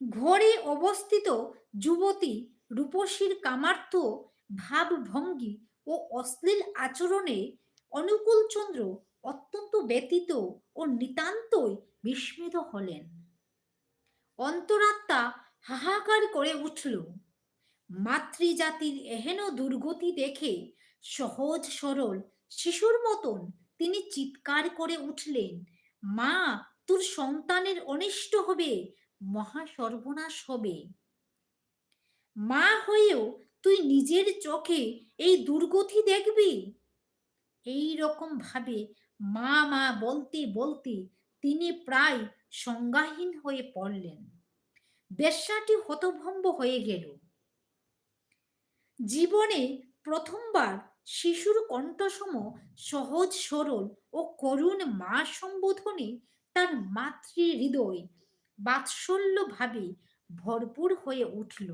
ঘরে অবস্থিত যুবতী রূপসীর কামার্থ ভাবভঙ্গি ও অশ্লীল আচরণে অনুকূলচন্দ্র অত্যন্ত ব্যতীত ও নিতান্তই বিস্মিত হলেন। অন্তরাত্মা হাহাকার করে উঠল। মাতৃজাতির এহেন দুর্গতি দেখে সহজ সরল শিশুর মতন তিনি চিৎকার করে উঠলেন, মা, তোর সন্তানের অনিষ্ট হবে, মহা সর্বনাশ হবে। মা হয়েও তুই নিজের চোখে এই দুর্গতি দেখবি? এই রকম ভাবে মা মা বলতে বলতে তিনি প্রায় সংজ্ঞাহীন হয়ে পড়লেন। বেশ্যাটি হতভম্ব হয়ে গেল। জীবনে প্রথমবার শিশুর কণ্ঠসম সহজ সরল ও করুণ মা সম্বোধনে তার মাতৃ হৃদয় বাৎসল্য ভাবে ভরপুর হয়ে উঠল।